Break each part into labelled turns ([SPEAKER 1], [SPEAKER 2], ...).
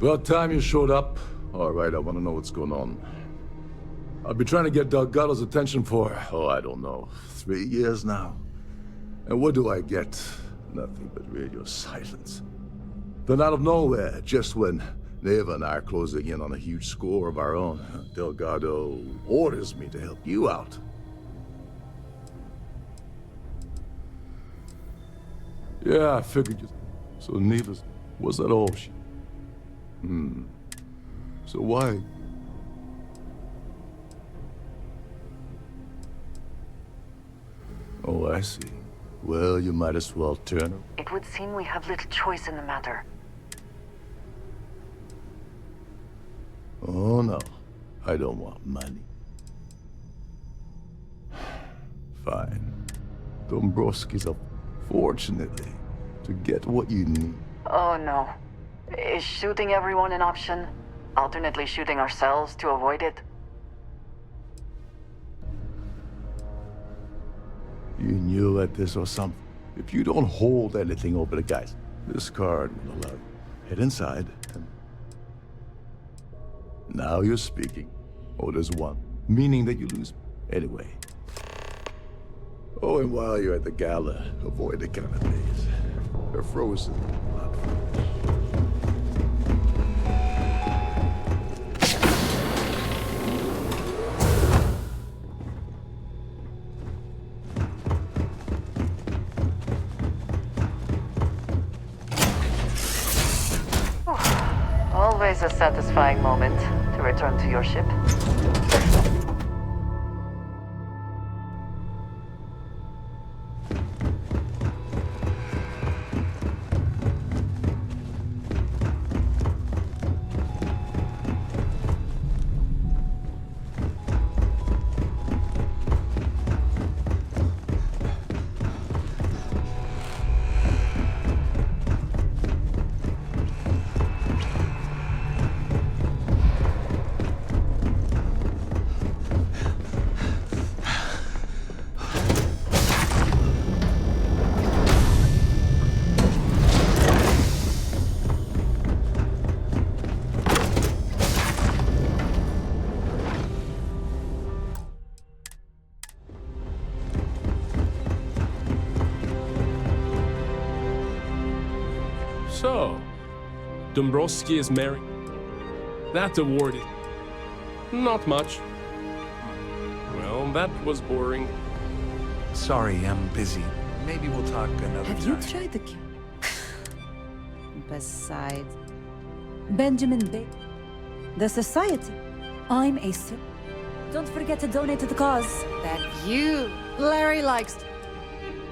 [SPEAKER 1] About time you showed up. All right, I want to know what's going on. I've been trying to get Delgado's attention for, I don't know, 3 years now. And what do I get? Nothing but radio silence. Then out of nowhere, just when Neva and I are closing in on a huge score of our own, Delgado orders me to help you out. Yeah, I figured you... So Neva's... Was that all she... So why... Oh, I see. Well, you might as well turn...
[SPEAKER 2] It would seem we have little choice in the matter.
[SPEAKER 1] Oh, no. I don't want money. Fine. Dombrowski's up, fortunately, to get what you need.
[SPEAKER 2] Oh no. Is shooting everyone an option? Alternately shooting ourselves to avoid it?
[SPEAKER 1] You knew at this or something. If you don't hold anything over the guys, this card will allow you. Head inside and... Now you're speaking. Oh, there's one. Meaning that you lose. Anyway. Oh, and while you're at the gala, avoid the canapes. They're frozen.
[SPEAKER 2] Always a satisfying moment to return to your ship.
[SPEAKER 3] So, Dombrowski is married. That award is... not much. Well, that was boring.
[SPEAKER 4] Sorry, I'm busy. Maybe we'll talk another time.
[SPEAKER 5] Have you tried the... Besides... Benjamin Bay... The Society. I'm a... Don't forget to donate to the cause.
[SPEAKER 6] That you... Larry likes...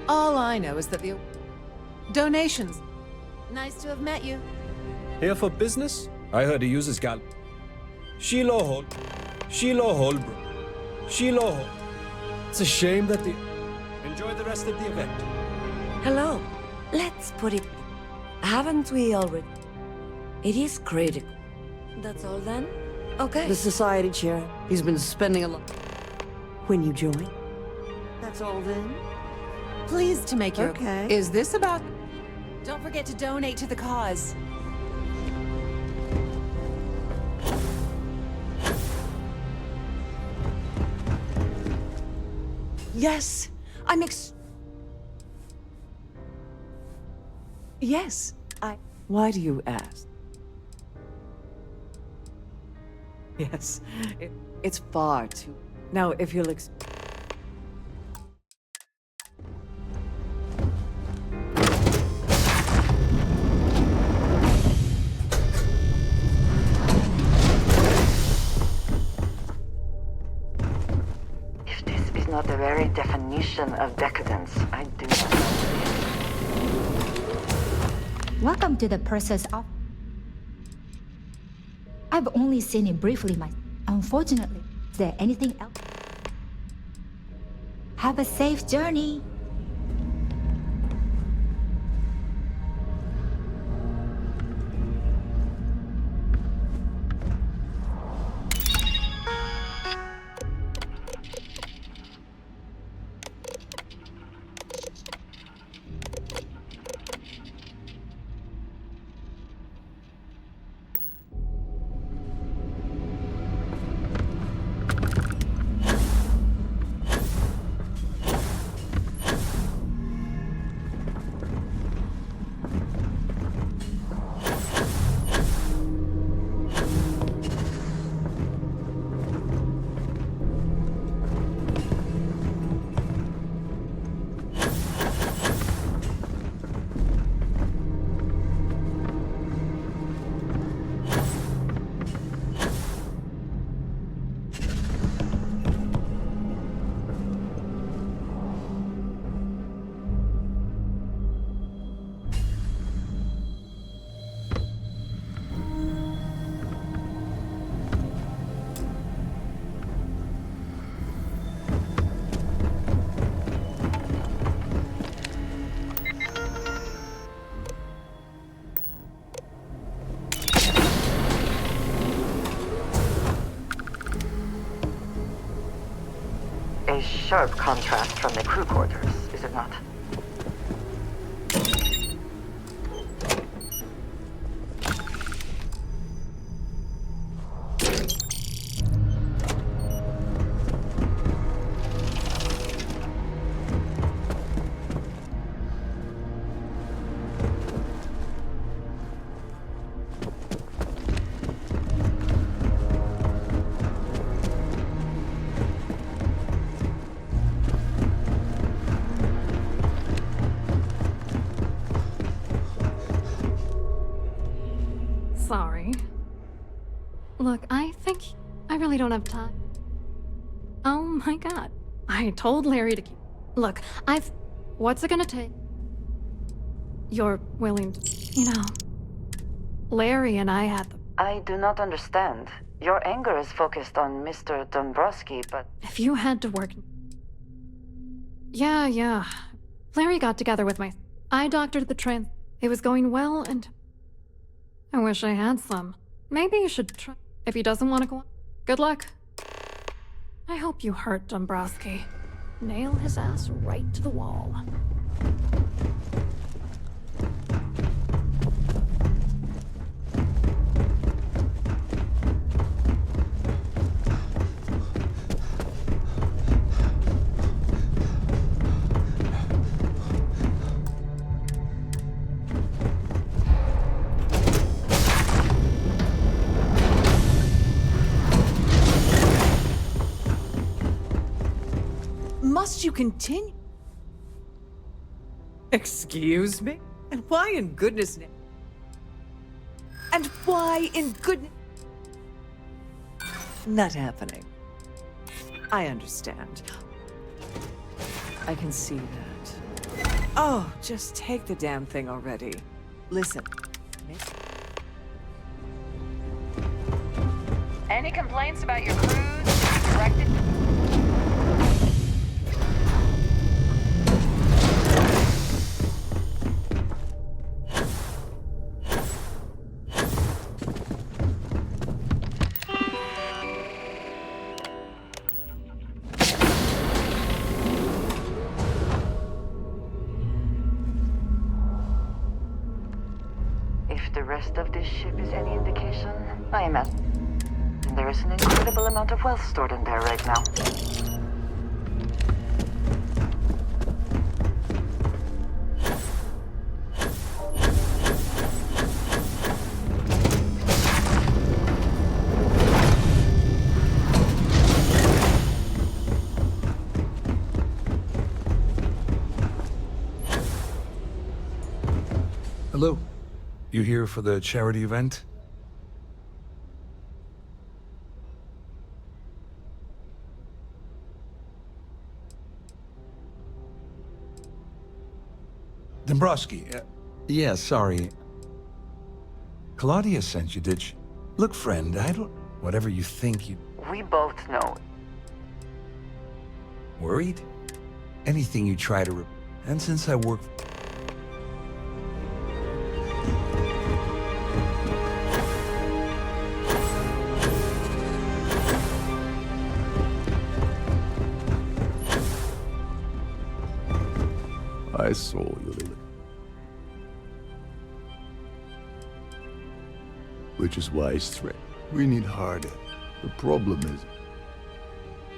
[SPEAKER 6] All I know is that the... Donations. Nice to have met you.
[SPEAKER 7] Here for business? I heard he uses gal. Shiloh Hall. Bro. Shiloh Hall. It's a shame that the... Enjoy the rest of the event.
[SPEAKER 5] Hello. Let's put it... Haven't we already? It is critical. That's all then? Okay.
[SPEAKER 8] The Society Chair. He's been spending a lot... When you join? That's all then?
[SPEAKER 6] Pleased to make your...
[SPEAKER 8] Okay.
[SPEAKER 6] Is this about... Don't forget to donate to the cause.
[SPEAKER 8] Yes. Yes. Why do you ask? Yes. It's far too... Now, if you'll
[SPEAKER 2] Not the very definition of decadence, I do not know.
[SPEAKER 9] Welcome to the Perseus office. I've only seen it briefly Unfortunately, is there anything else? Have a safe journey.
[SPEAKER 2] a sharp contrast from the crew quarters, is it not?
[SPEAKER 6] Sorry. Look, I think I really don't have time. Oh my god. I told Larry to keep... Look, What's it gonna take? You're willing to... You know... Larry and I had the...
[SPEAKER 2] I do not understand. Your anger is focused on Mr. Dombrowski, but...
[SPEAKER 6] If you had to work... Yeah. Larry got together with my... I doctored the trans... It was going well, and... I wish I had some. Maybe you should try... If he doesn't want to go on... Good luck. I hope you hurt Dombrowski. Nail his ass right to the wall.
[SPEAKER 10] Must you continue? Excuse me? And why in goodness name? And why in goodness... Not happening. I understand. I can see that. Oh, just take the damn thing already. Listen.
[SPEAKER 2] Any complaints about your crews directed? If the rest of this ship is any indication, I imagine there is an incredible amount of wealth stored in there right now.
[SPEAKER 4] Hello. You here for the charity event? Dombrowski, yeah, sorry. Claudia sent you, did she? Look, friend, I don't... Whatever you think you...
[SPEAKER 2] We both know.
[SPEAKER 4] Worried? Anything you try to... And since I work...
[SPEAKER 1] I saw you, Lily. Which is why it's threat. We need harder. The problem is...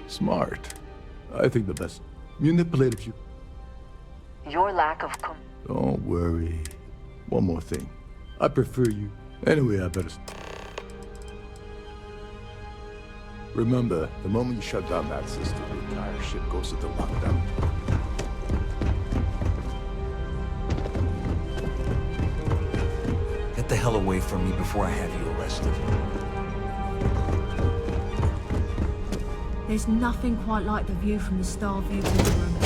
[SPEAKER 1] smart. I think the best. Manipulate a few...
[SPEAKER 2] Your lack of
[SPEAKER 1] Don't worry. One more thing. I prefer you. Anyway, I better... Remember, the moment you shut down that system, the entire ship goes into lockdown.
[SPEAKER 4] Get the hell away from me before I have you arrested.
[SPEAKER 11] There's nothing quite like the view from the Starfield room.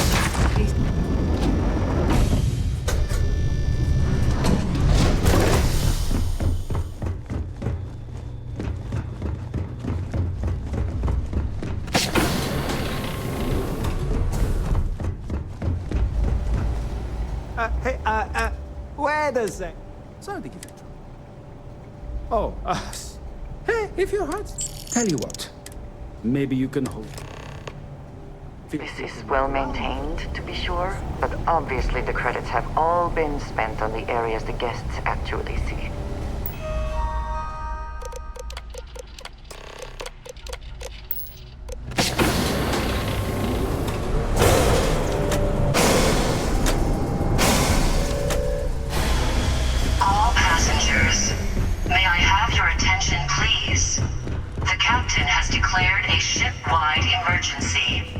[SPEAKER 7] Wait a sec. Sorry to give you trouble. Oh, hey, if your heart's...
[SPEAKER 12] Tell you what, maybe you can hold.
[SPEAKER 2] This is well maintained, to be sure, but obviously the credits have all been spent on the areas the guests actually see.
[SPEAKER 12] All passengers, may I have your attention, please? The captain has declared a ship-wide emergency.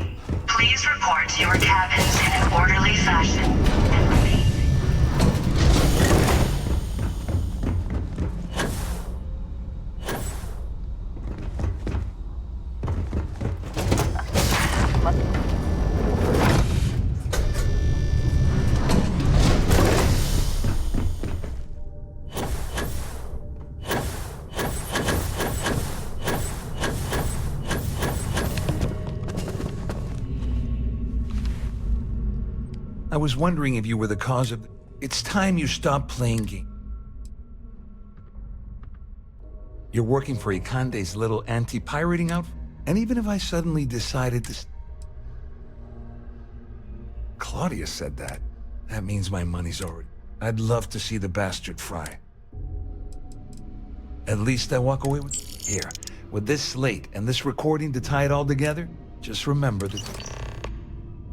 [SPEAKER 12] Please report to your cabins in an orderly fashion and remain.
[SPEAKER 4] I was wondering if you were the cause of... It's time you stop playing games. You're working for Ikande's little anti-pirating outfit? And even if I suddenly decided to... Claudia said that. That means my money's already... I'd love to see the bastard fry. At least I walk away with... Here, with this slate and this recording to tie it all together, just remember that...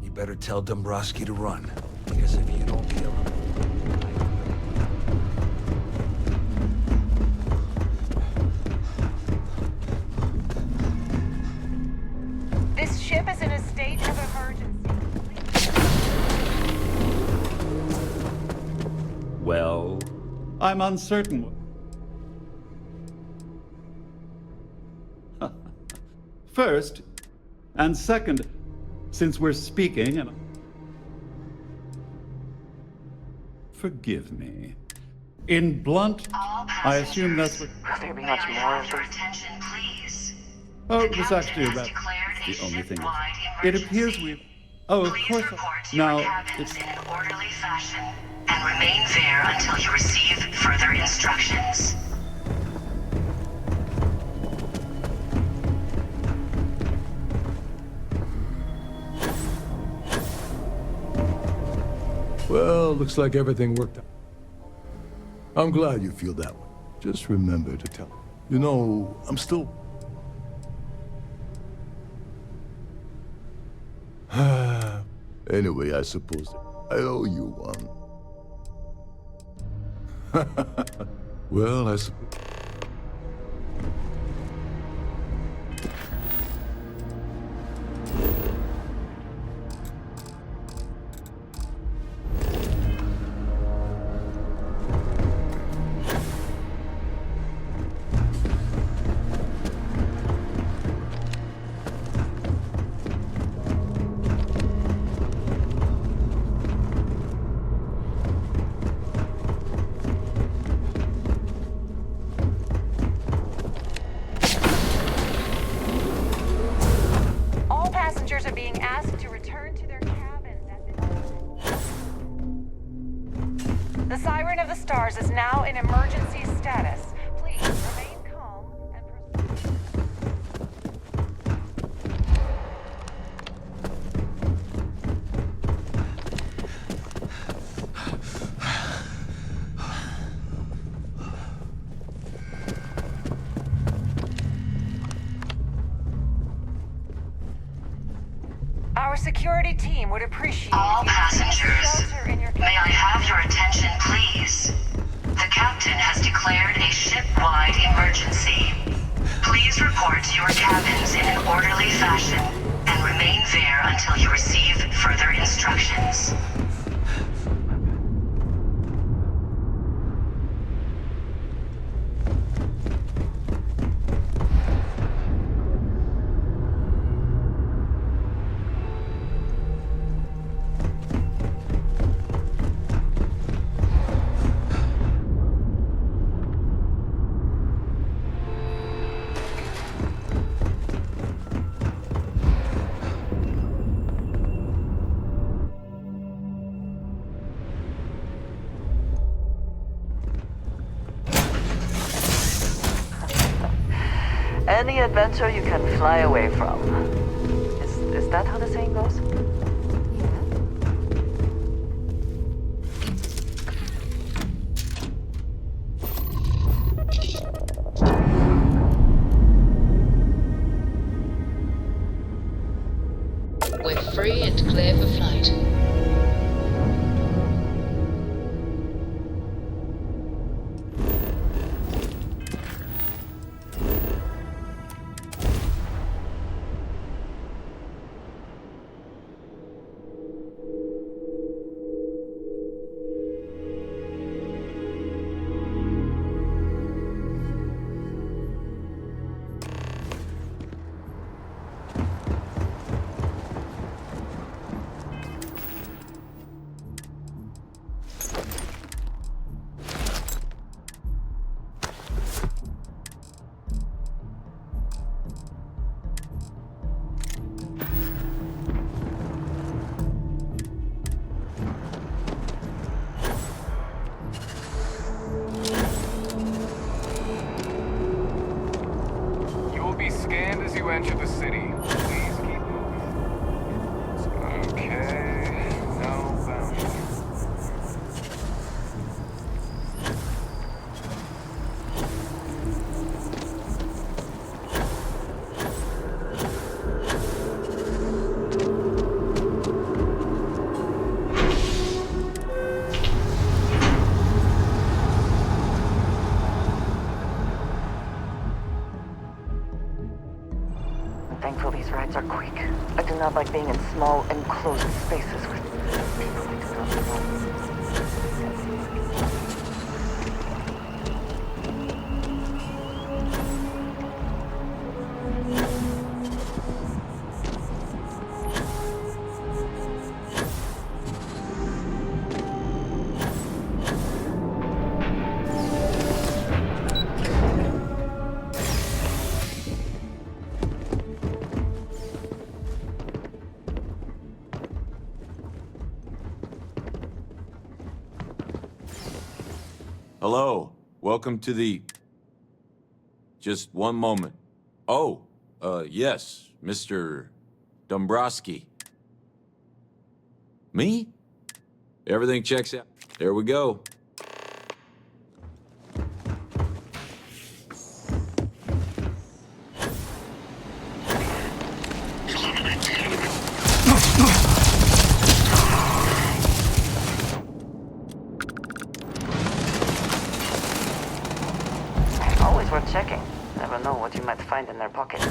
[SPEAKER 4] You better tell Dombrowski to run, because if you don't kill him...
[SPEAKER 13] This ship is in a state of emergency.
[SPEAKER 14] Well, I'm uncertain. First, and second, since we're speaking, and forgive me. In blunt, I assume that's what...
[SPEAKER 2] Will there be much more of
[SPEAKER 12] Your
[SPEAKER 2] this?
[SPEAKER 12] attention, please.
[SPEAKER 14] Oh,
[SPEAKER 12] The
[SPEAKER 14] it was
[SPEAKER 12] captain
[SPEAKER 14] actually
[SPEAKER 12] has
[SPEAKER 14] about
[SPEAKER 12] declared a
[SPEAKER 14] the only thing.
[SPEAKER 12] ship-wide
[SPEAKER 14] It appears
[SPEAKER 12] emergency.
[SPEAKER 14] we've... Oh, of
[SPEAKER 12] Please
[SPEAKER 14] course.
[SPEAKER 12] report to your
[SPEAKER 14] Now,
[SPEAKER 12] cabins
[SPEAKER 14] it's...
[SPEAKER 12] in an orderly fashion and remain there until you receive further instructions.
[SPEAKER 1] Well, looks like everything worked out. I'm glad you feel that way. Just remember to tell. You know, I'm still... Anyway, I suppose I owe you one. Well, I suppose...
[SPEAKER 13] All passengers are being asked to return to their cabins at this... The Siren of the Stars is now in emergency status. Please remain calm and proceed. Our security team would appreciate
[SPEAKER 12] All
[SPEAKER 13] if you
[SPEAKER 12] passengers,
[SPEAKER 13] please shelter in your
[SPEAKER 12] may I have your attention, please? The captain has declared a ship-wide emergency. Please report to your cabins in an orderly fashion and remain there until you receive further instructions.
[SPEAKER 2] Any adventure you can fly away from. Is that how the saying goes?
[SPEAKER 15] We're free and clear for flight.
[SPEAKER 16] Enter the city. Please keep moving. Okay. No bounty.
[SPEAKER 2] Thankful these rides are quick. I do not like being in small, enclosed spaces with people I do not know.
[SPEAKER 17] Hello. Welcome to the... Just one moment. Oh, yes, Mr. Dombrowski. Me? Everything checks out. There we go.
[SPEAKER 2] Always worth checking. Never know what you might find in their pockets.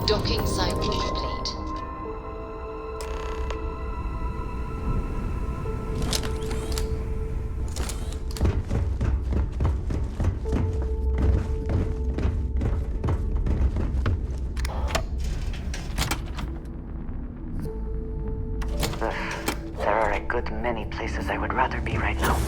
[SPEAKER 15] Docking cycle complete.
[SPEAKER 2] There are a good many places I would rather be right now.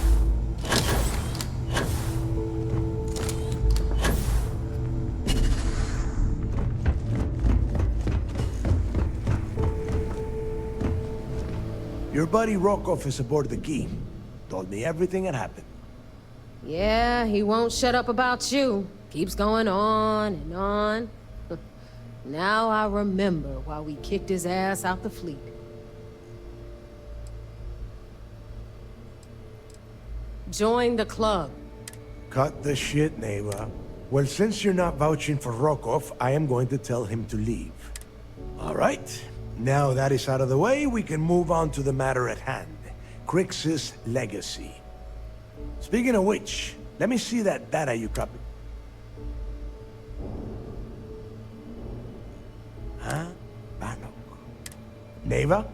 [SPEAKER 18] Your buddy Rokov is aboard the Key. Told me everything that happened.
[SPEAKER 19] Yeah, he won't shut up about you. Keeps going on and on. Now I remember why we kicked his ass out the fleet. Join the club.
[SPEAKER 18] Cut the shit, Neva. Well, since you're not vouching for Rokov, I am going to tell him to leave. All right. Now that is out of the way, we can move on to the matter at hand. Crix's legacy. Speaking of which, let me see that data you copied. Huh? Banok. Neva?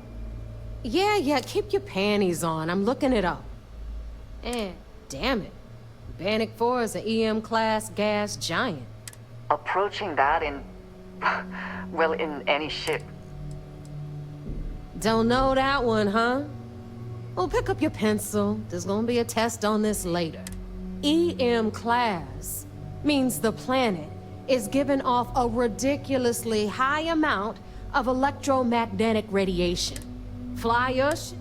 [SPEAKER 19] Yeah, keep your panties on. I'm looking it up. And damn it. Bannock 4 is an EM-class gas giant.
[SPEAKER 2] Approaching that in... well, in any ship.
[SPEAKER 19] Don't know that one, huh? Well, pick up your pencil. There's gonna be a test on this later. EM-class means the planet is giving off a ridiculously high amount of electromagnetic radiation. Fly your ship?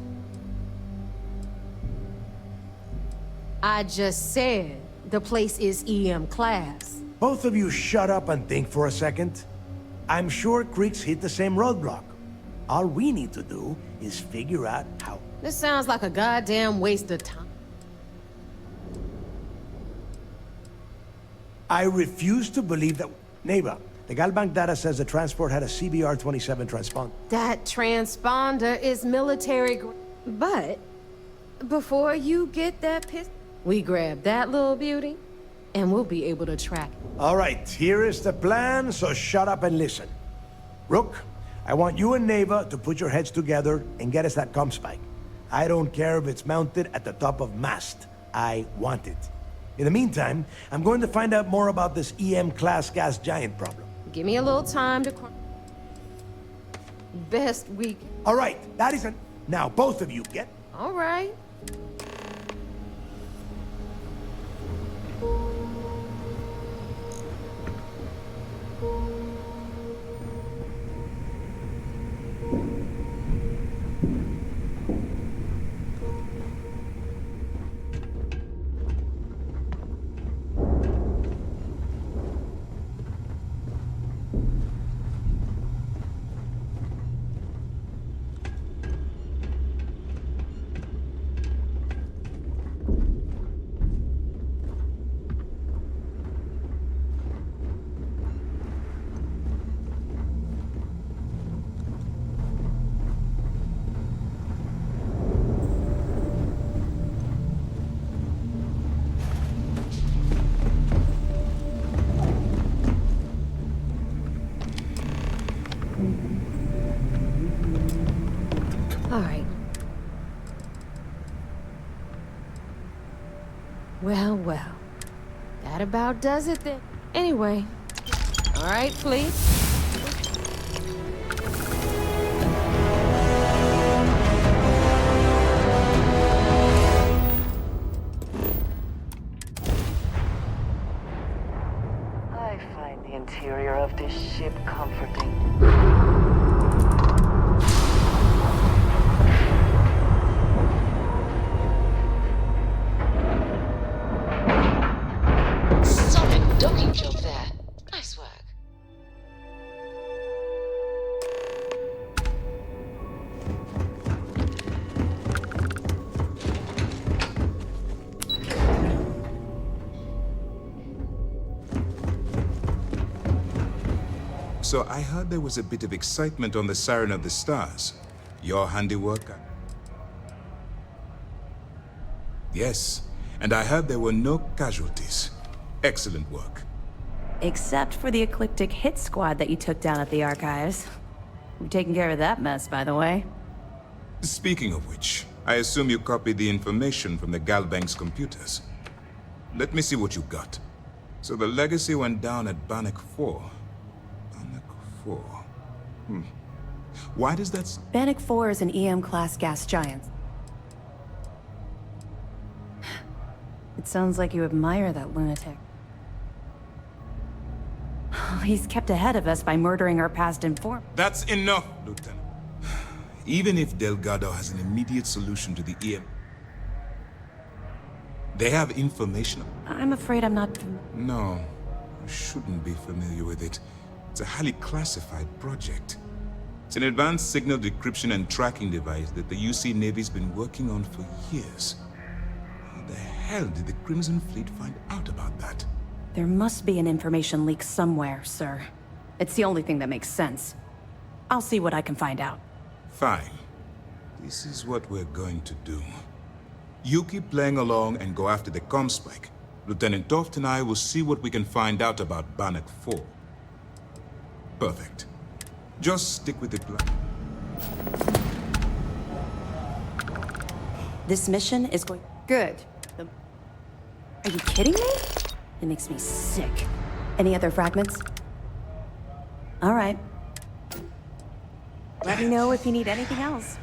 [SPEAKER 19] I just said the place is EM-class.
[SPEAKER 18] Both of you shut up and think for a second. I'm sure Crix hit the same roadblock. All we need to do is figure out how.
[SPEAKER 19] This sounds like a goddamn waste of time.
[SPEAKER 18] I refuse to believe that... Neva, the Galbank data says the transport had a CBR-27 transponder.
[SPEAKER 19] That transponder is military but before you get that pistol, we grab that little beauty, and we'll be able to track it.
[SPEAKER 18] All right, here is the plan, so shut up and listen. Rook, I want you and Neva to put your heads together and get us that comm spike. I don't care if it's mounted at the top of mast. I want it. In the meantime, I'm going to find out more about this EM-class gas giant problem.
[SPEAKER 19] Give me a little time to... Best we can.
[SPEAKER 18] All right, that isn't... Now, both of you get...
[SPEAKER 19] All right. All right. Well. That about does it then. Anyway. All right, fleet.
[SPEAKER 2] I find the interior of this ship comforting.
[SPEAKER 15] Docking job there. Nice work.
[SPEAKER 20] So I heard there was a bit of excitement on the Siren of the Stars. Your handiwork? Yes, and I heard there were no casualties. Excellent work.
[SPEAKER 21] Except for the eclectic hit squad that you took down at the archives. We've taken care of that mess, by the way.
[SPEAKER 20] Speaking of which, I assume you copied the information from the Galbank's computers. Let me see what you got. So the legacy went down at Bannock 4. Bannock 4. Why does that...
[SPEAKER 21] Bannock 4 is an EM-class gas giant. It sounds like you admire that lunatic. He's kept ahead of us by murdering our past inform.
[SPEAKER 20] That's enough, Lieutenant. Even if Delgado has an immediate solution to the EM... They have information.
[SPEAKER 21] I'm afraid I'm not...
[SPEAKER 20] No, you shouldn't be familiar with it. It's a highly classified project. It's an advanced signal decryption and tracking device that the UC Navy's been working on for years. How the hell did the Crimson Fleet find out about that?
[SPEAKER 21] There must be an information leak somewhere, sir. It's the only thing that makes sense. I'll see what I can find out.
[SPEAKER 20] Fine. This is what we're going to do. You keep playing along and go after the Comspike. Lieutenant Toft and I will see what we can find out about Bannock 4. Perfect. Just stick with the plan.
[SPEAKER 21] This mission is going... Good. Are you kidding me? It makes me sick. Any other fragments? All right. Let me know if you need anything else.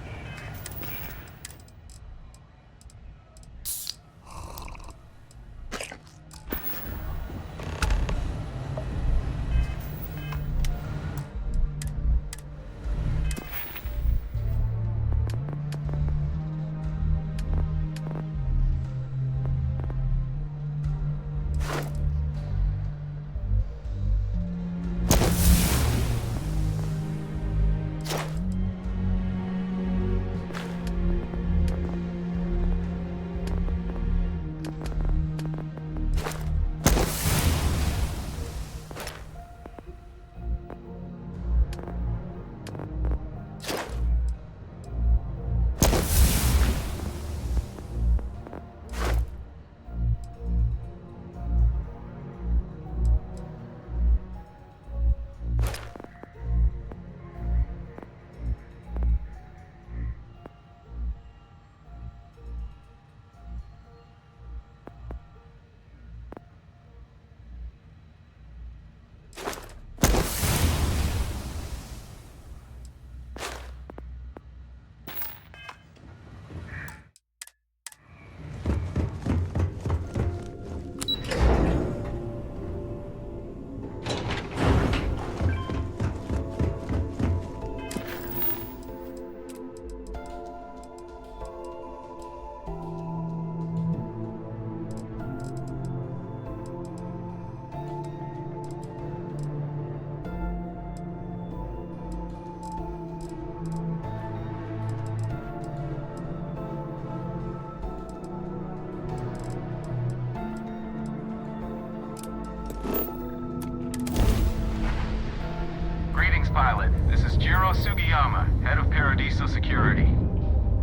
[SPEAKER 16] Pilot, this is Jiro Sugiyama, head of Paradiso Security.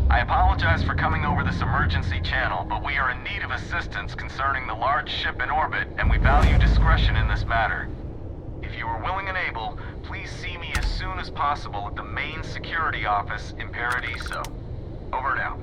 [SPEAKER 16] I apologize for coming over this emergency channel, but we are in need of assistance concerning the large ship in orbit, and we value discretion in this matter. If you are willing and able, please see me as soon as possible at the main security office in Paradiso. Over and out.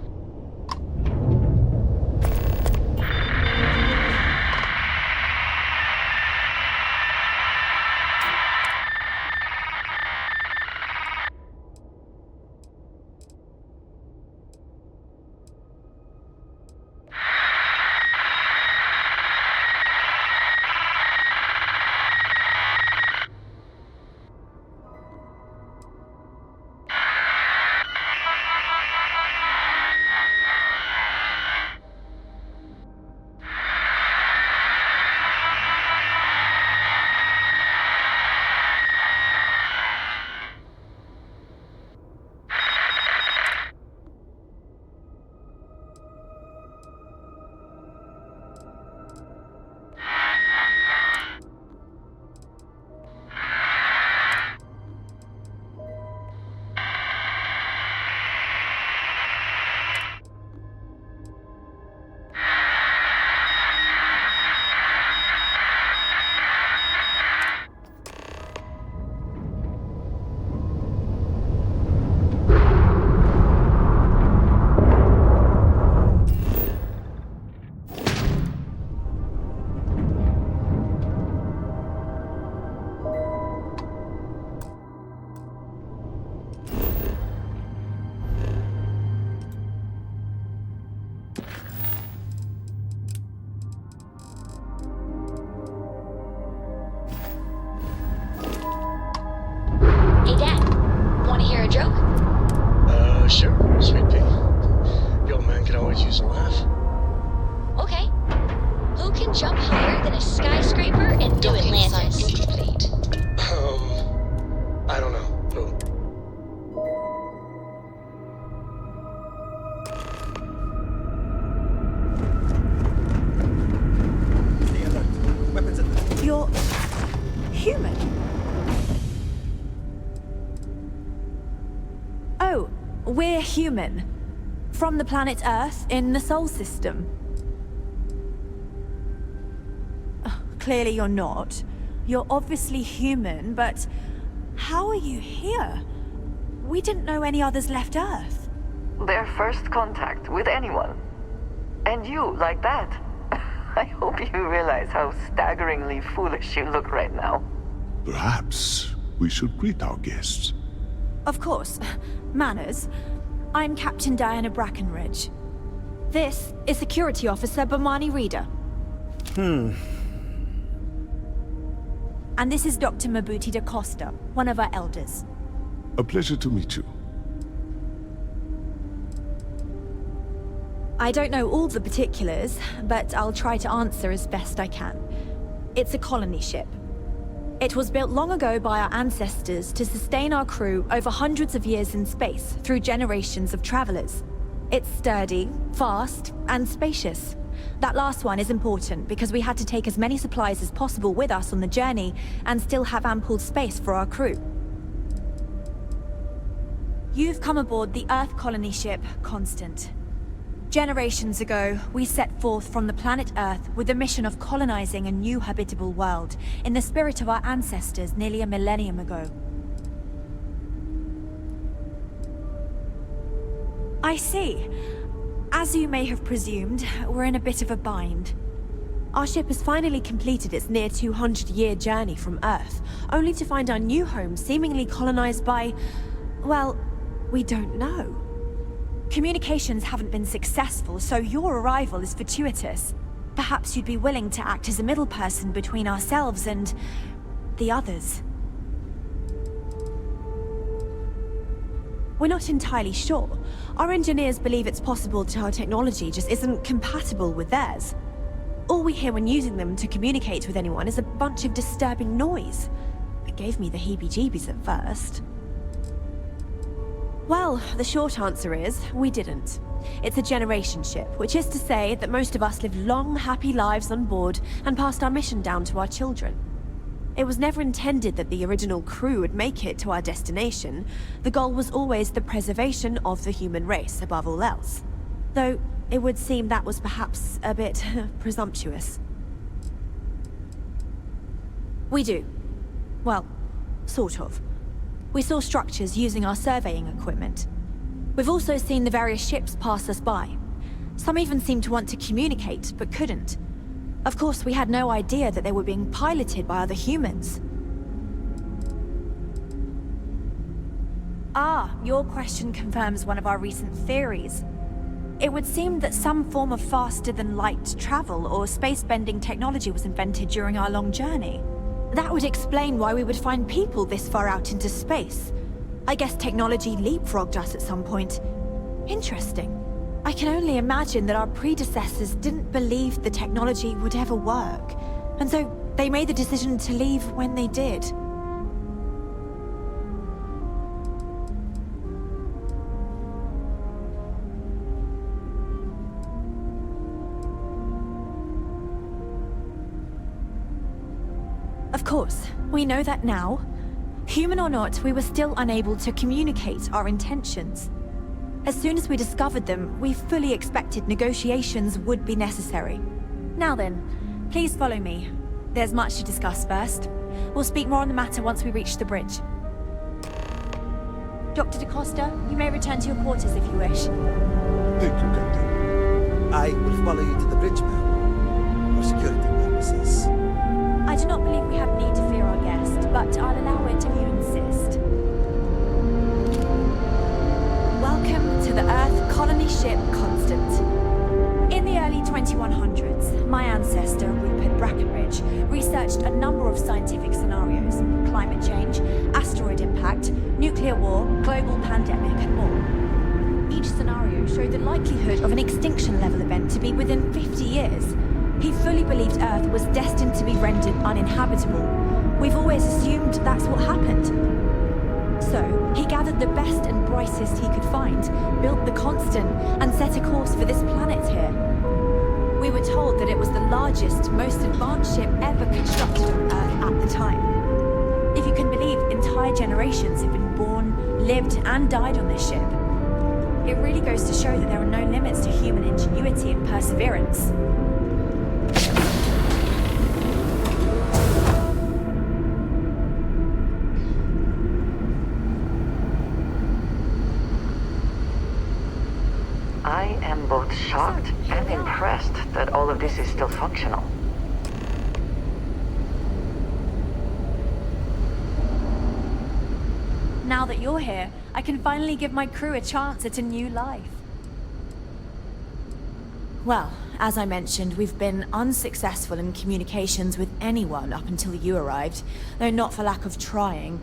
[SPEAKER 3] joke?
[SPEAKER 22] Sure, sweet pea. The old man could always use a laugh.
[SPEAKER 3] Okay. Who can jump higher than a skyscraper and do Atlantis?
[SPEAKER 22] Incomplete. I don't know. Who?
[SPEAKER 23] You're human. Oh, we're human. From the planet Earth in the Sol system. Clearly you're not. You're obviously human, but how are you here? We didn't know any others left Earth.
[SPEAKER 2] Their first contact with anyone. And you, like that. I hope you realize how staggeringly foolish you look right now.
[SPEAKER 1] Perhaps we should greet our guests.
[SPEAKER 23] Of course. Manners. I'm Captain Diana Brackenridge. This is Security Officer Bomani Reader. And this is Dr. Mabuti da Costa, one of our elders.
[SPEAKER 1] A pleasure to meet you.
[SPEAKER 23] I don't know all the particulars, but I'll try to answer as best I can. It's a colony ship. It was built long ago by our ancestors to sustain our crew over hundreds of years in space through generations of travelers. It's sturdy, fast, and spacious. That last one is important because we had to take as many supplies as possible with us on the journey and still have ample space for our crew. You've come aboard the Earth colony ship, Constant. Generations ago, we set forth from the planet Earth with the mission of colonizing a new habitable world in the spirit of our ancestors nearly a millennium ago. I see. As you may have presumed, we're in a bit of a bind. Our ship has finally completed its near 200-year journey from Earth, only to find our new home seemingly colonized by... well, we don't know. Communications haven't been successful, so your arrival is fortuitous. Perhaps you'd be willing to act as a middle person between ourselves and... the others. We're not entirely sure. Our engineers believe it's possible that our technology just isn't compatible with theirs. All we hear when using them to communicate with anyone is a bunch of disturbing noise. It gave me the heebie-jeebies at first. Well, the short answer is, we didn't. It's a generation ship, which is to say that most of us lived long, happy lives on board and passed our mission down to our children. It was never intended that the original crew would make it to our destination. The goal was always the preservation of the human race above all else. Though, it would seem that was perhaps a bit presumptuous. We do. Well, sort of. We saw structures using our surveying equipment. We've also seen the various ships pass us by. Some even seemed to want to communicate, but couldn't. Of course, we had no idea that they were being piloted by other humans. Ah, your question confirms one of our recent theories. It would seem that some form of faster-than-light travel or space-bending technology was invented during our long journey. That would explain why we would find people this far out into space. I guess technology leapfrogged us at some point. Interesting. I can only imagine that our predecessors didn't believe the technology would ever work, and so they made the decision to leave when they did. Of course, we know that now. Human or not, we were still unable to communicate our intentions. As soon as we discovered them, we fully expected negotiations would be necessary. Now then, please follow me. There's much to discuss first. We'll speak more on the matter once we reach the bridge. Dr. da Costa, you may return to your quarters if you wish.
[SPEAKER 1] Thank you, Captain.
[SPEAKER 24] I will follow you to the bridge, ma'am, for security purposes.
[SPEAKER 23] I do not believe we have need to fear our guest, but I'll allow it if you insist. Welcome to the Earth colony ship Constant. In the early 2100s, my ancestor, Rupert Brackenridge, researched a number of scientific scenarios: climate change, asteroid impact, nuclear war, global pandemic, likelihood of an extinction level event to be within 50 years. He fully believed Earth was destined to be rendered uninhabitable. We've always assumed that's what happened. So, he gathered the best and brightest he could find, built the Constant, and set a course for this planet here. We were told that it was the largest, most advanced ship ever constructed on Earth at the time. If you can believe, entire generations have been born, lived, and died on this ship. It really goes to show that there are no limits to human ingenuity and perseverance.
[SPEAKER 2] I am both shocked and impressed that all of this is still functional.
[SPEAKER 23] Now that you're here, I can finally give my crew a chance at a new life. Well, as I mentioned, we've been unsuccessful in communications with anyone up until you arrived, though not for lack of trying.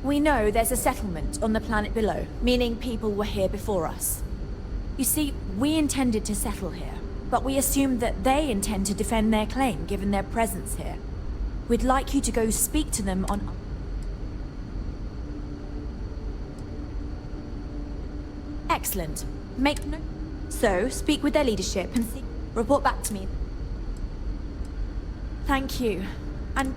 [SPEAKER 23] We know there's a settlement on the planet below, meaning people were here before us. You see, we intended to settle here, but we assumed that they intend to defend their claim given their presence here. We'd like you to go speak to them on... Excellent. Make no... So, speak with their leadership and see... Report back to me. Thank you. And...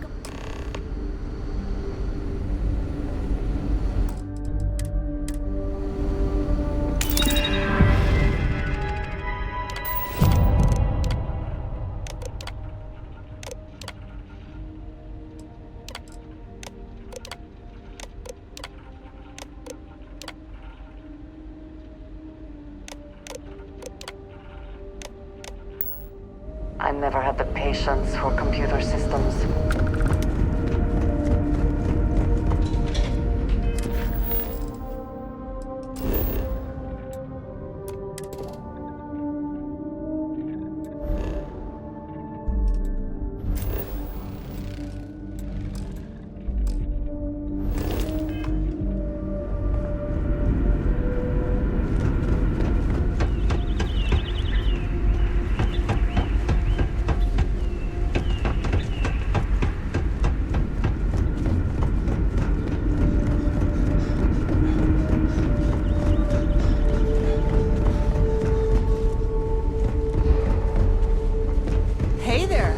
[SPEAKER 2] I never had the patience for computer systems.
[SPEAKER 10] Hey there!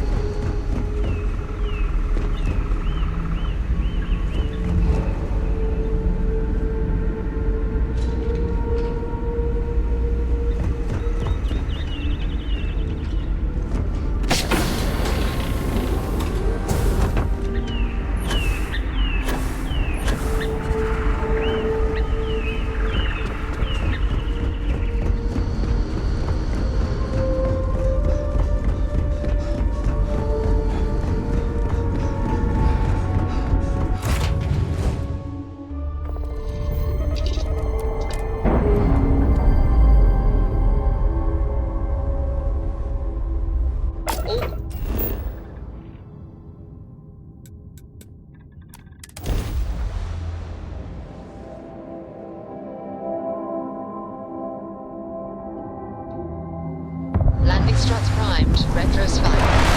[SPEAKER 15] Landing struts primed. Retros fired.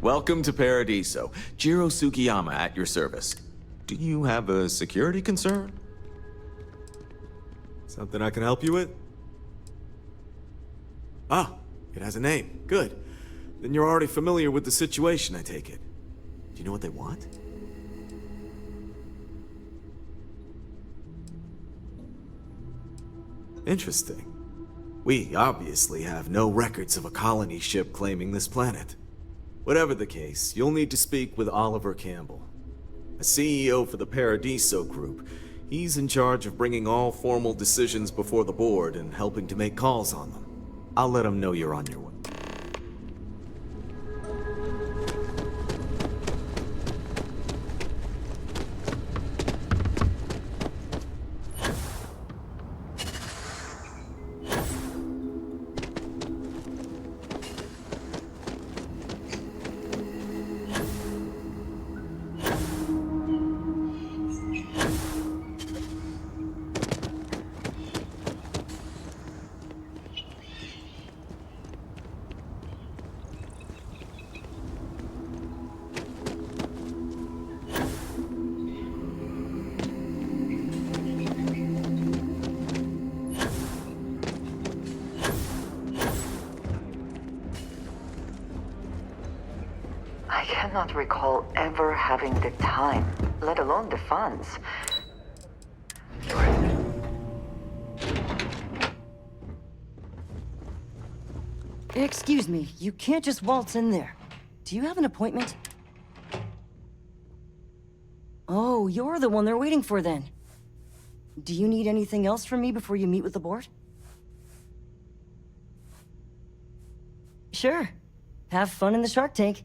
[SPEAKER 17] Welcome to Paradiso. Jiro Sugiyama at your service. Do you have a security concern?
[SPEAKER 5] Something I can help you with? Ah, it has a name. Good. Then you're already familiar with the situation, I take it. Do you know what they want? Interesting. We obviously have no records of a colony ship claiming this planet. Whatever the case, you'll need to speak with Oliver Campbell, a CEO for the Paradiso group. He's in charge of bringing all formal decisions before the board and helping to make calls on them. I'll let him know you're on your way.
[SPEAKER 2] I cannot recall ever having the time, let alone the funds.
[SPEAKER 6] Excuse me, you can't just waltz in there. Do you have an appointment? Oh, you're the one they're waiting for then. Do you need anything else from me before you meet with the board? Sure. Have fun in the shark tank.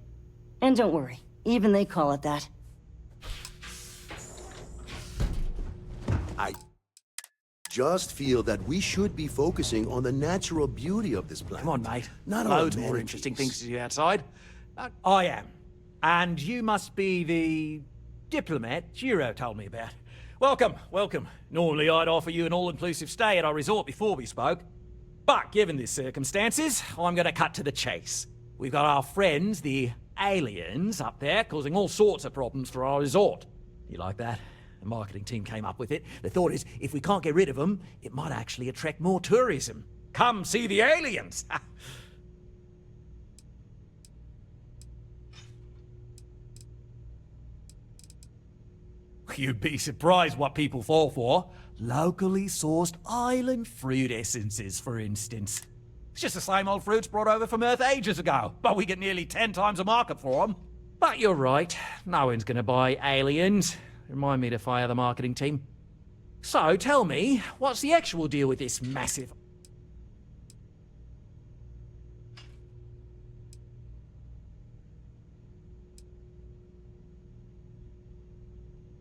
[SPEAKER 6] And don't worry, even they call it that.
[SPEAKER 8] I just feel that we should be focusing on the natural beauty of this planet.
[SPEAKER 9] Come on, mate.
[SPEAKER 8] Not
[SPEAKER 9] Loads
[SPEAKER 8] on
[SPEAKER 9] more interesting things to do outside. I am. And you must be the diplomat Giro told me about. Welcome, welcome. Normally I'd offer you an all-inclusive stay at our resort before we spoke. But given the circumstances, I'm going to cut to the chase. We've got our friends, the aliens, up there, causing all sorts of problems for our resort. You like that? The marketing team came up with it. The thought is, if we can't get rid of them, it might actually attract more tourism. Come see the aliens! You'd be surprised what people fall for. Locally sourced island fruit essences, for instance. It's just the same old fruits brought over from Earth ages ago, but we get nearly 10 times the market for them. But you're right, no one's gonna buy aliens. Remind me to fire the marketing team. So, tell me, what's the actual deal with this massive...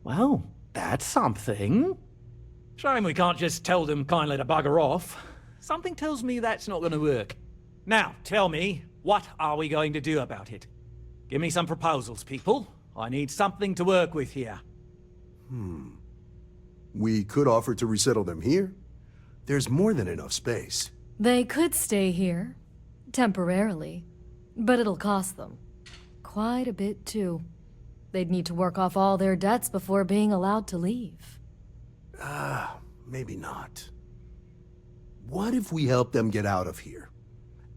[SPEAKER 9] Well, that's something. Shame we can't just tell them kindly to bugger off. Something tells me that's not going to work. Now, tell me, what are we going to do about it? Give me some proposals, people. I need something to work with here.
[SPEAKER 8] We could offer to resettle them here. There's more than enough space.
[SPEAKER 11] They could stay here, temporarily, but it'll cost them. Quite a bit, too. They'd need to work off all their debts before being allowed to leave.
[SPEAKER 8] Maybe not. What if we help them get out of here?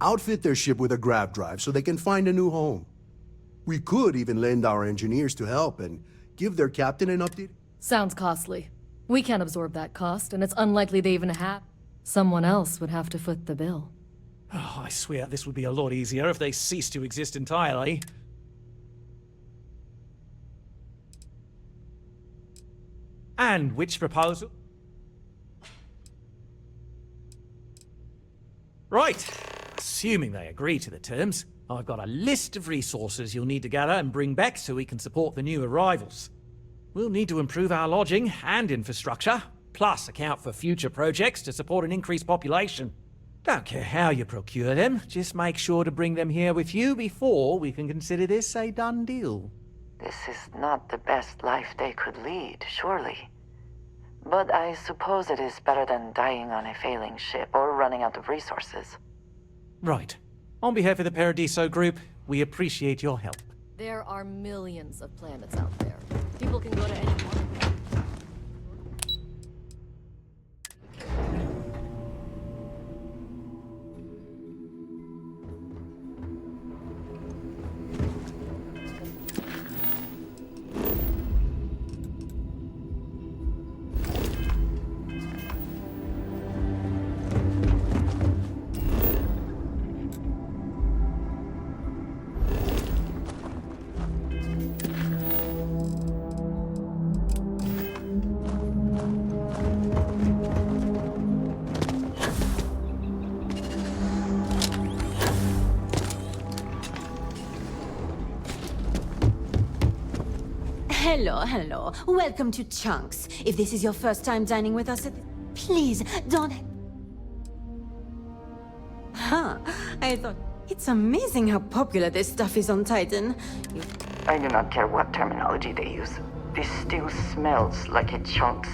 [SPEAKER 8] Outfit their ship with a grav drive so they can find a new home. We could even lend our engineers to help and give their captain an update.
[SPEAKER 11] Sounds costly. We can't absorb that cost, and it's unlikely they even have. Someone else would have to foot the bill.
[SPEAKER 9] Oh, I swear this would be a lot easier if they ceased to exist entirely. And which proposal? Right. Assuming they agree to the terms, I've got a list of resources you'll need to gather and bring back so we can support the new arrivals. We'll need to improve our lodging and infrastructure, plus account for future projects to support an increased population. Don't care how you procure them, just make sure to bring them here with you before we can consider this a done deal.
[SPEAKER 2] This is not the best life they could lead, surely. But I suppose it is better than dying on a failing ship or running out of resources.
[SPEAKER 9] Right. On behalf of the Paradiso group, we appreciate your help.
[SPEAKER 11] There are millions of planets out there. People can go to any one.
[SPEAKER 4] Hello. Welcome to Chunks. If this is your first time dining with us, please don't... Huh. I thought... It's amazing how popular this stuff is on Titan.
[SPEAKER 2] I do not care what terminology they use. This still smells like it chunks.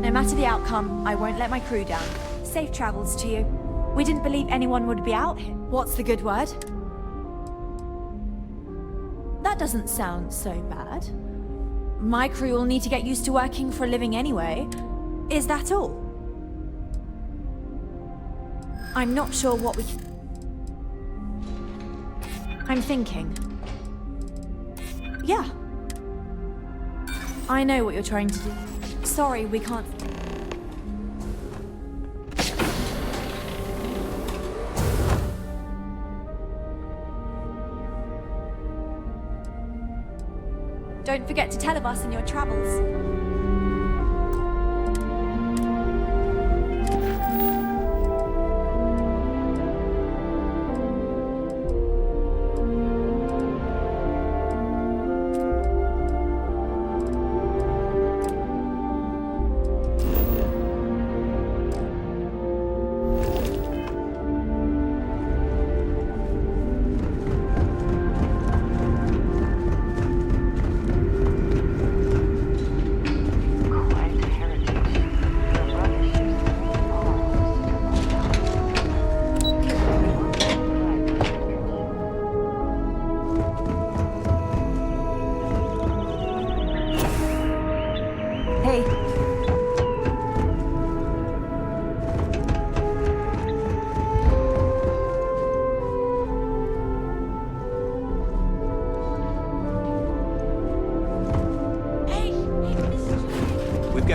[SPEAKER 23] No matter the outcome, I won't let my crew down. Safe travels to you. We didn't believe anyone would be out here. What's the good word? That doesn't sound so bad. My crew will need to get used to working for a living anyway. Is that all? I'm not sure what we can... I'm thinking. Yeah. I know what you're trying to do. Sorry, we can't... Don't forget to tell of us in your travels.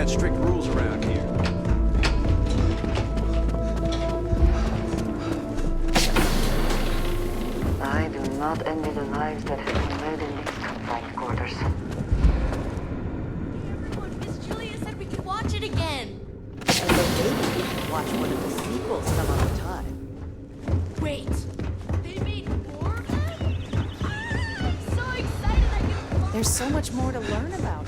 [SPEAKER 7] Strict rules around here.
[SPEAKER 2] I do not envy the lives that have been led in these confined quarters.
[SPEAKER 3] Miss Julia said we could watch it again.
[SPEAKER 6] And then maybe we can watch one of the sequels some other time.
[SPEAKER 3] Wait, they made more of them? I'm so excited that you...
[SPEAKER 6] There's so much more to learn about.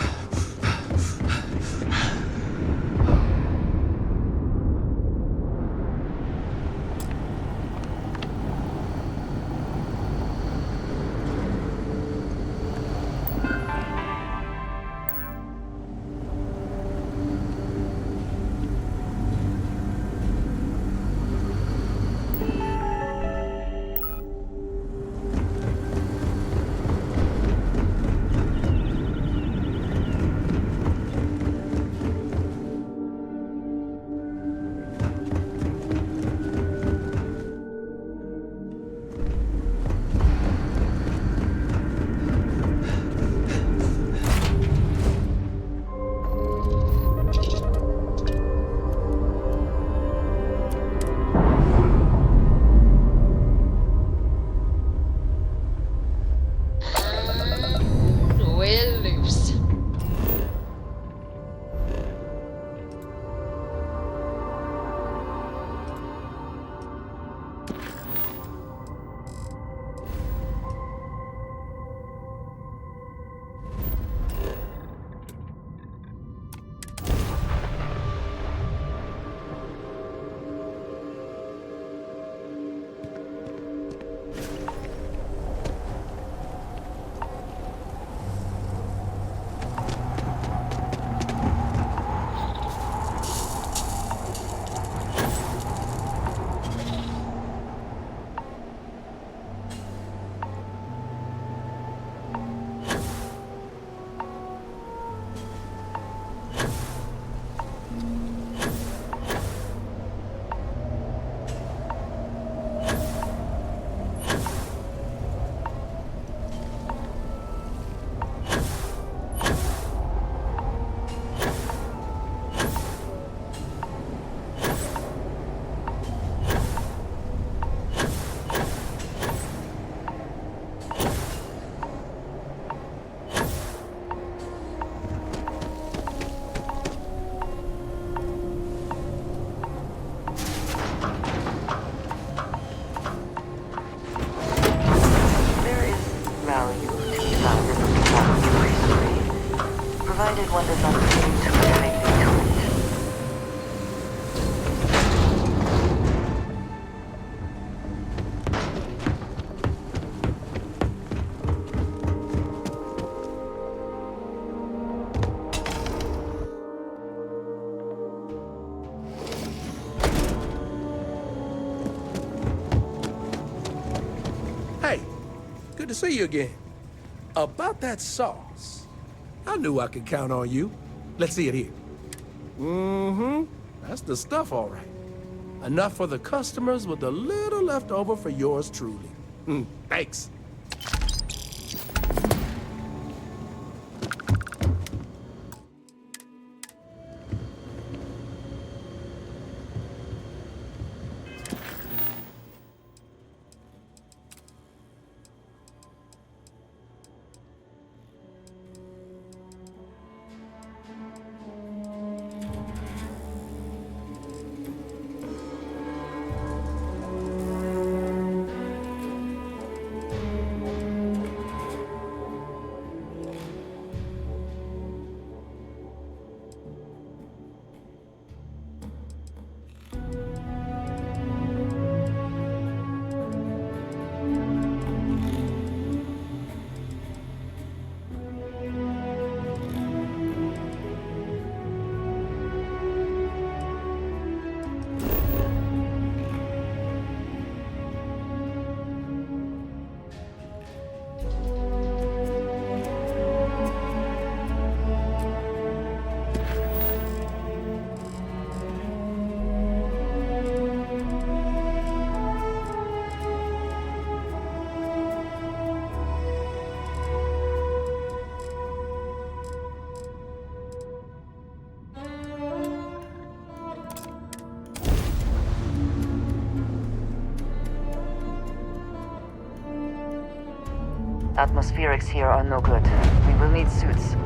[SPEAKER 2] one does not cling too tightly to it.
[SPEAKER 12] Hey, good to see you again. About that sauce, I knew I could count on you. Let's see it here. Mm-hmm. That's the stuff, all right. Enough for the customers with a little left over for yours truly. Thanks.
[SPEAKER 2] Atmospherics here are no good. We will need suits.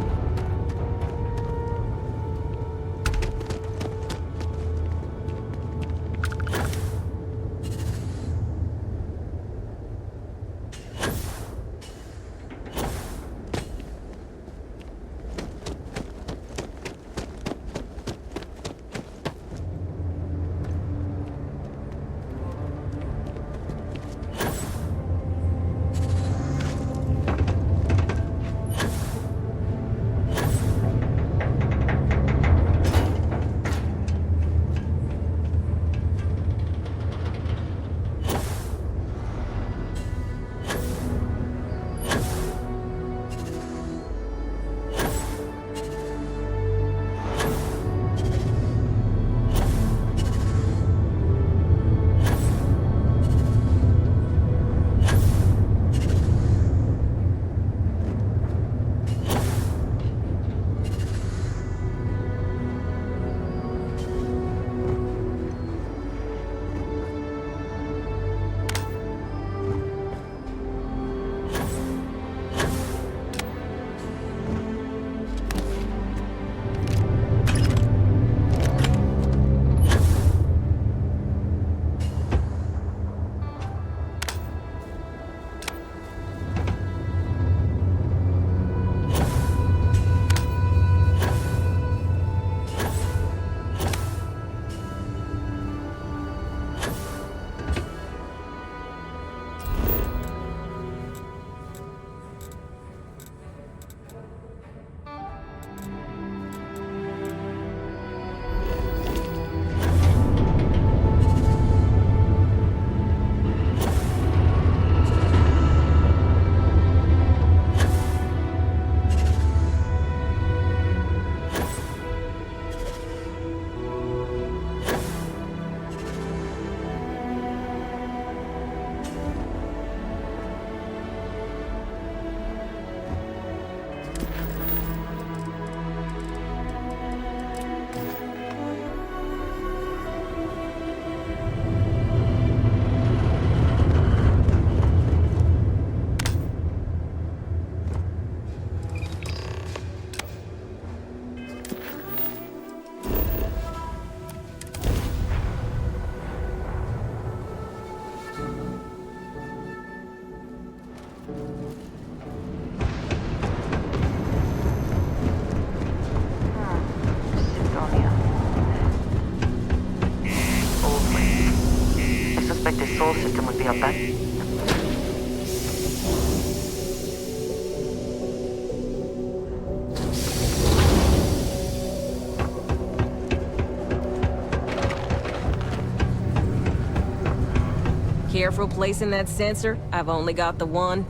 [SPEAKER 13] Careful placing that sensor. I've only got the one.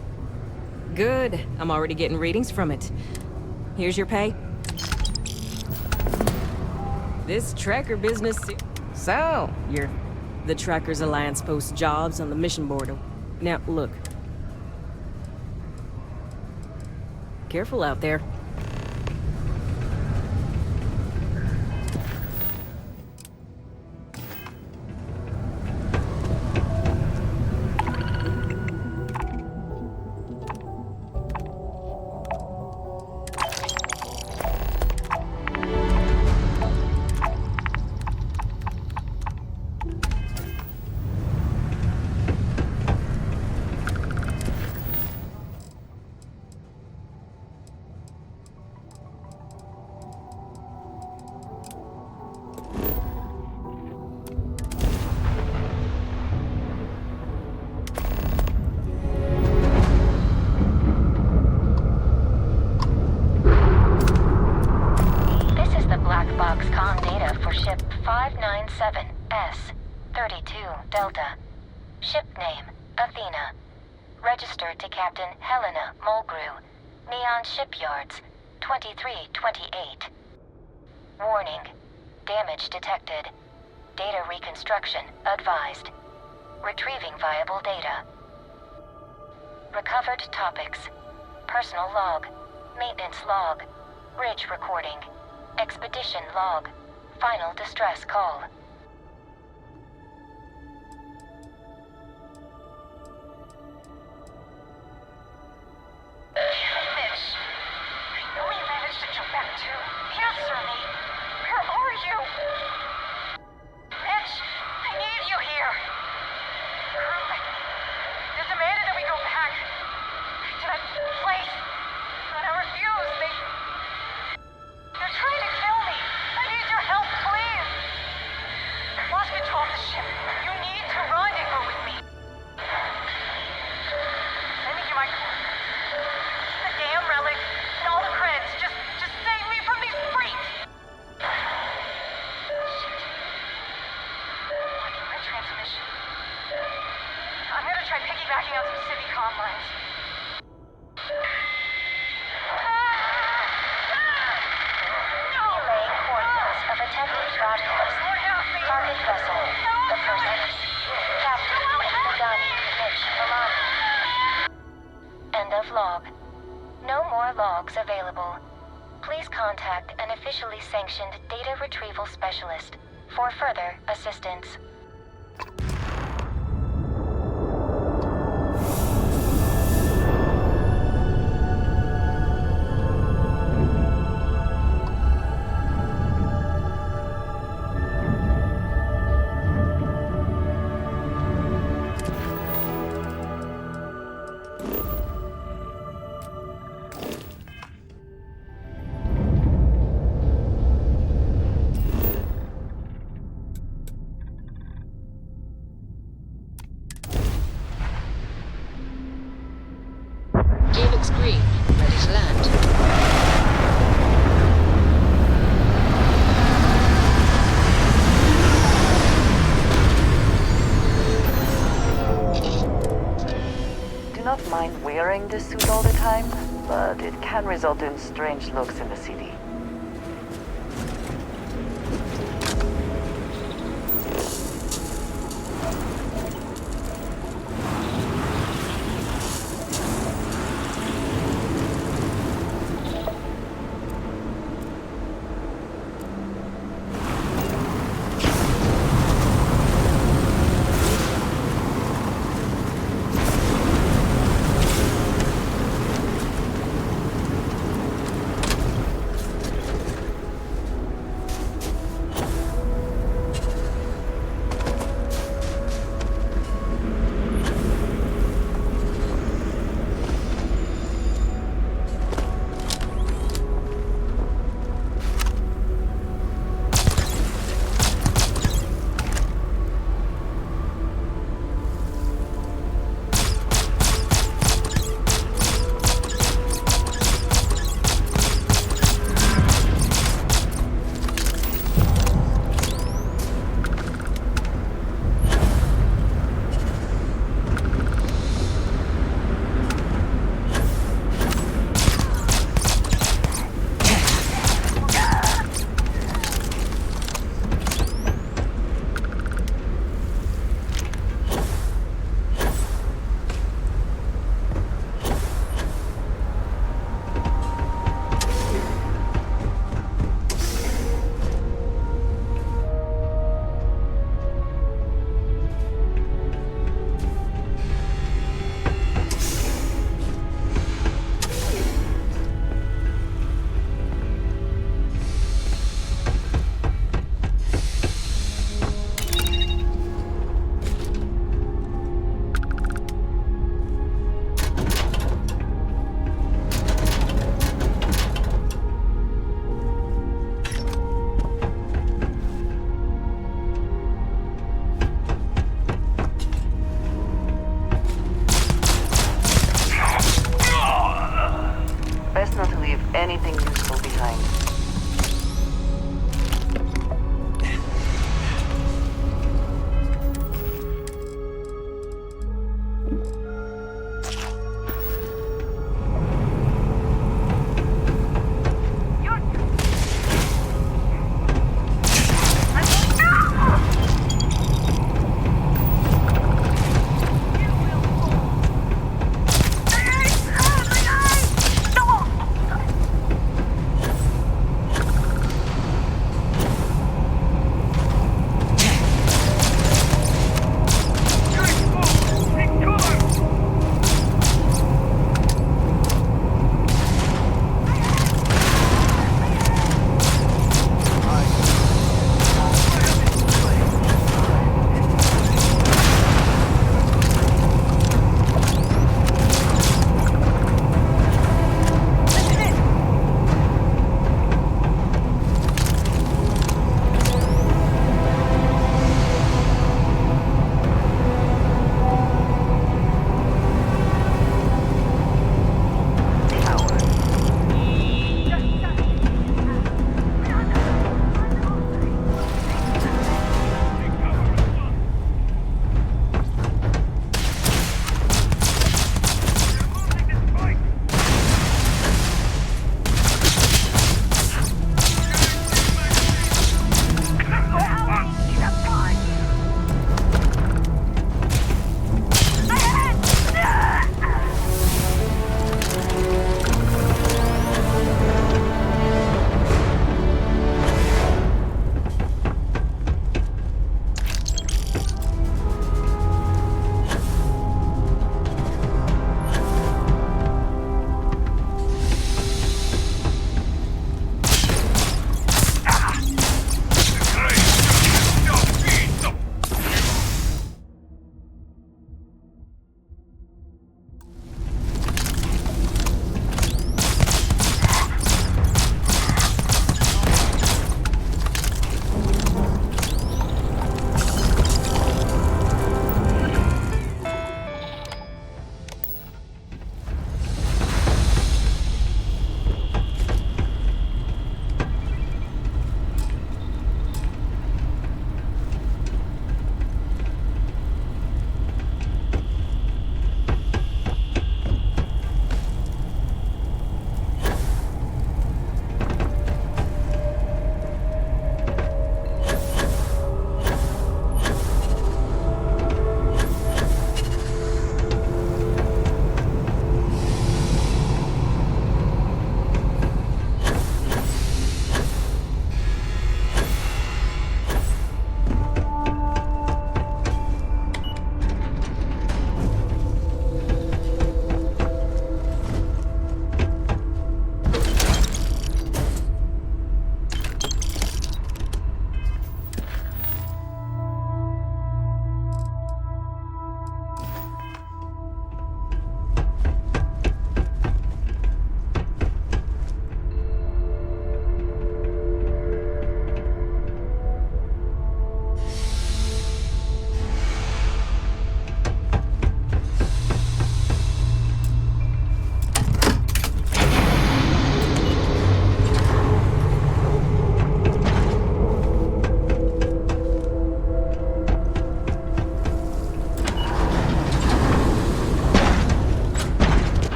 [SPEAKER 13] Good. I'm already getting readings from it. Here's your pay. This tracker business... So, you're... The Trackers Alliance posts jobs on the mission board. Now, look. Careful out there.
[SPEAKER 14] Delta. Ship name, Athena. Registered to Captain Helena Mulgrew. Neon Shipyards, 2328. Warning. Damage detected. Data reconstruction advised. Retrieving viable data. Recovered topics. Personal log. Maintenance log. Bridge recording. Expedition log. Final distress call.
[SPEAKER 18] Mitch, I know you managed to jump back too. Answer me. Where are you? Mitch, I need you here. They demanded that we go back to that place, but I refused. They're trying to kill me. I need your help, please. I lost control of the ship. You need to rendezvous with me. Sending you my the damn relic and all the creds. Just save me from these freaks. Shit. Blocking my transmission. I'm gonna try piggybacking on some city comm lines.
[SPEAKER 14] Relaying coordinates of attempted broadcast. Target vessel, the Perseus. Captain Cydonia, Mitch Milani. End of log. No more logs available. Please contact an officially sanctioned data retrieval specialist for further assistance.
[SPEAKER 15] Looks green. Ready to land.
[SPEAKER 2] Do not mind wearing this suit all the time, but it can result in strange looks in the city. anything useful behind.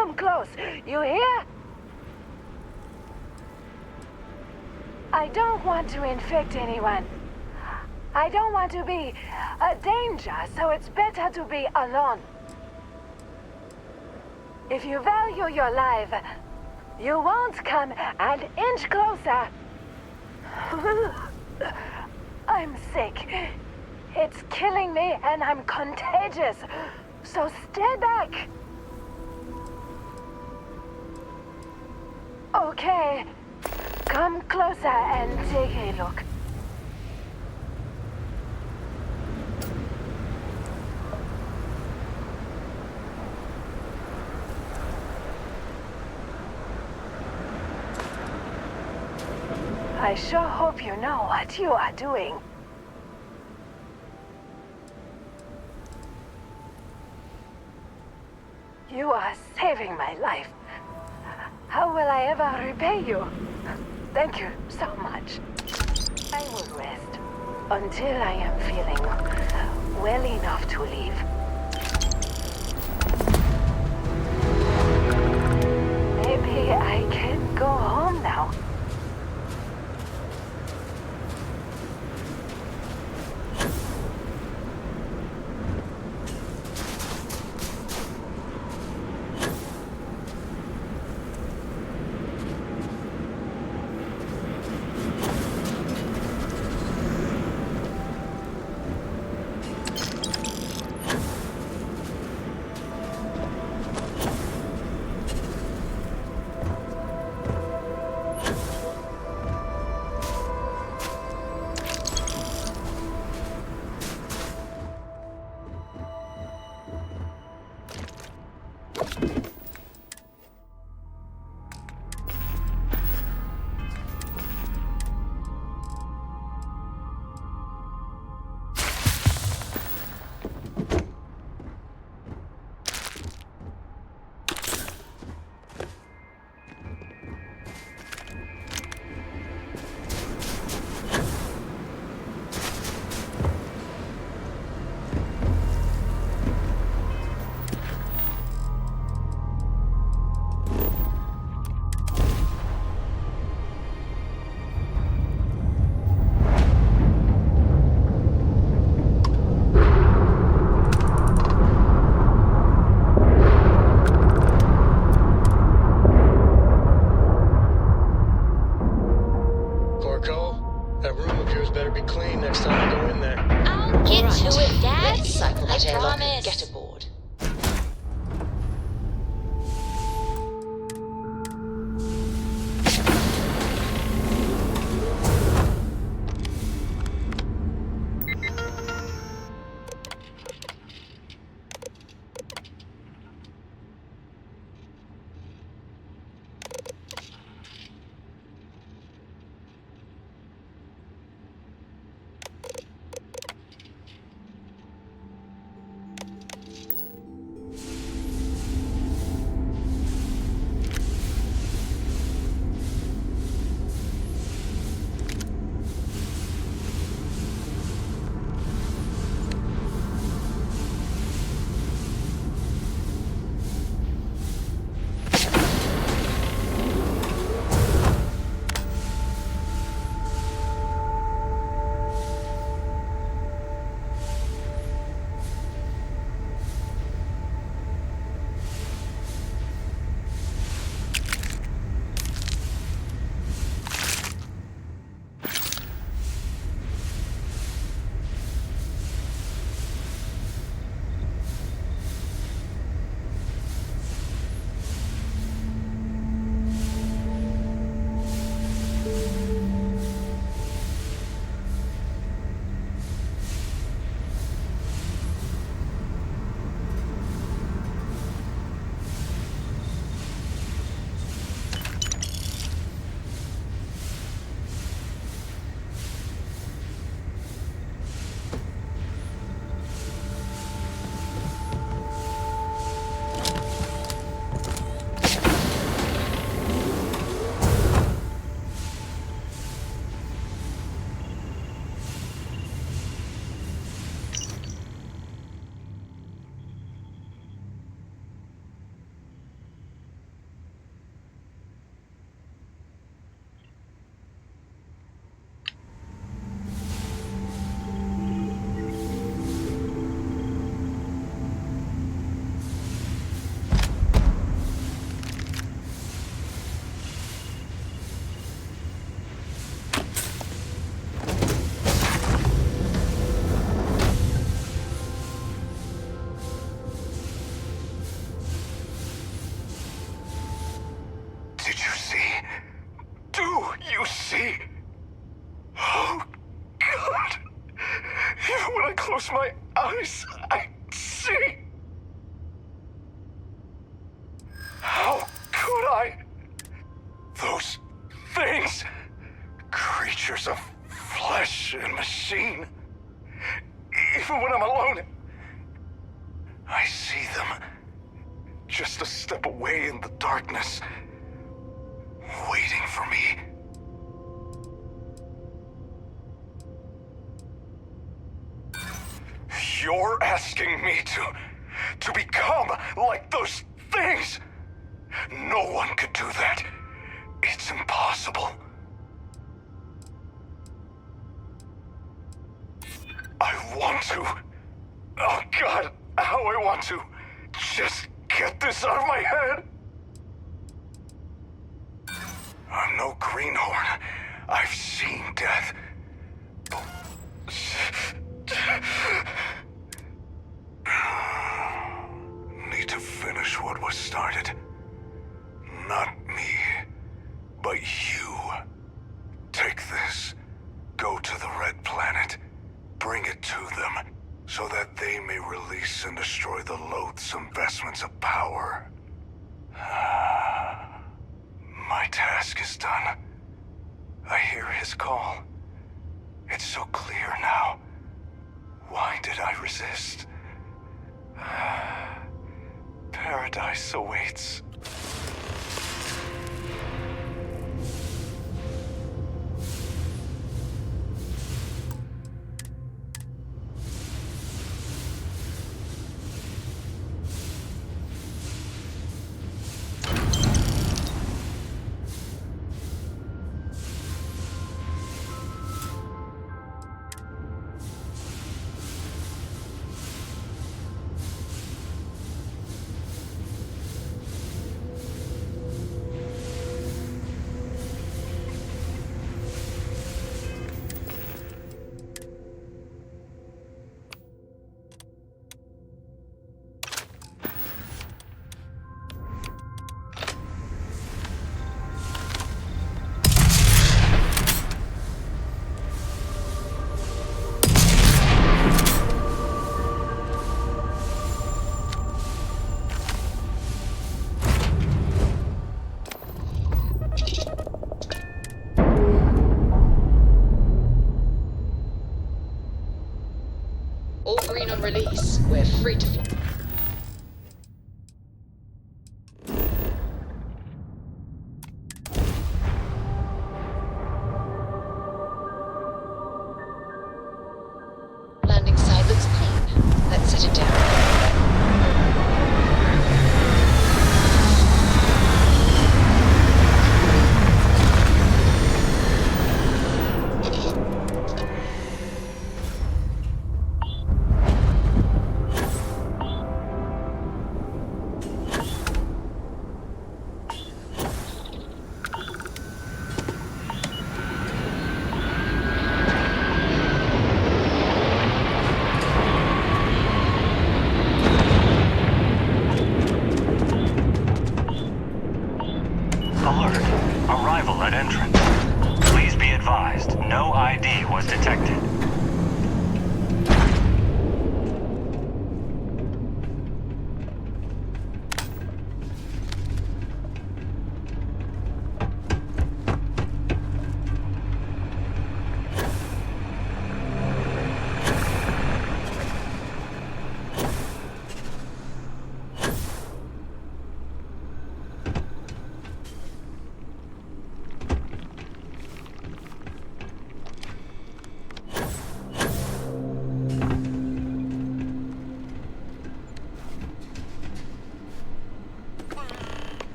[SPEAKER 2] come close. You hear? I don't want to infect anyone. I don't want to be a danger, so it's better to be alone. If you value your life, you won't come an inch closer. I'm sick. It's killing me and I'm contagious. So stay back. Okay. Come closer and take a look. I sure hope you know what you are doing. You are saving my life. How will I ever repay you? Thank you so much. I will rest until I am feeling well enough to leave. Maybe I can go home now.
[SPEAKER 15] Get aboard.
[SPEAKER 16] Even when I close my eyes, I see. How could I? Those things, creatures of flesh and machine. Even when I'm alone, I see them just a step away in the darkness, waiting for me. You're asking me to become like those things? No one could do that. It's impossible. I want to. Oh God, how I want to. Just get this out of my head. I'm no greenhorn. I've seen death. Need to finish what was started. Not me, but you. Take this. Go to the Red Planet. Bring it to them, so that they may release and destroy the loathsome vestments of power. My task is done. I hear his call. It's so clear now. Why did I resist? Paradise awaits.
[SPEAKER 15] All green on release. We're free to fly. Landing side looks clean. Let's set it down.
[SPEAKER 19] Arrival at entrance. Please be advised, no ID was detected.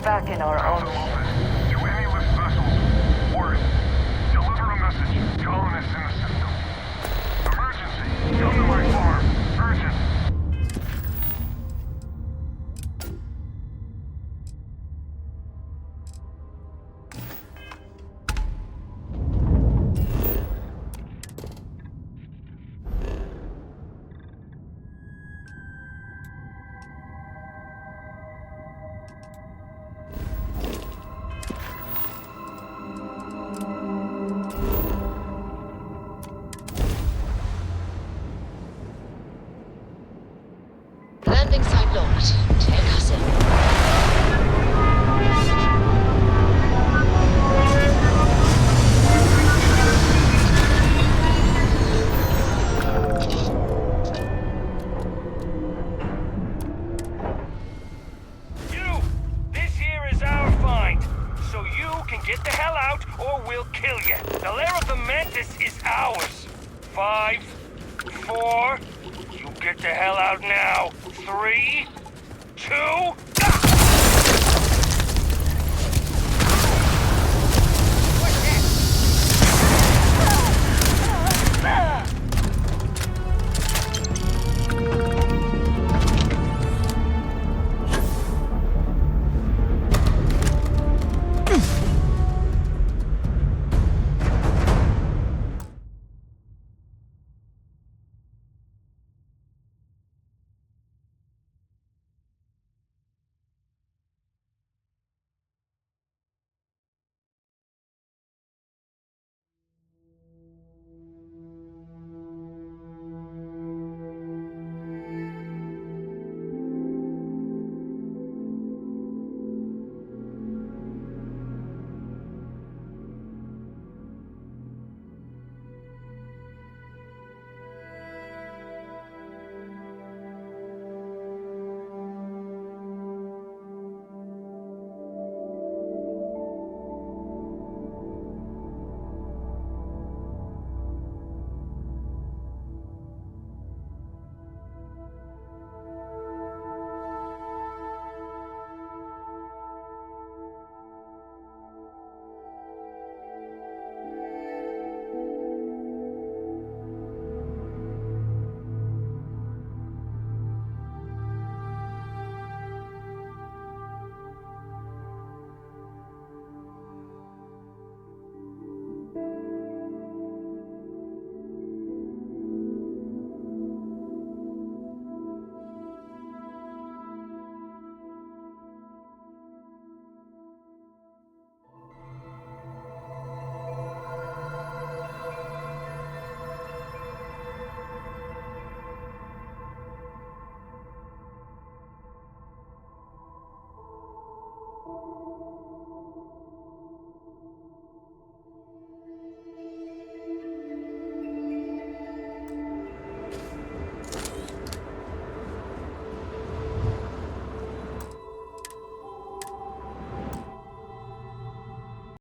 [SPEAKER 18] back in our own.
[SPEAKER 16] To any lift vessels, word. Deliver a message. Colonists in the system. Emergency. Come to my farm. Urgent.
[SPEAKER 15] Landing site locked. Take us in.
[SPEAKER 19] You! This here is our find. So you can get the hell out or we'll kill you. The lair of the Mantis is ours. 5, 4, you get the hell out now. 3, 2,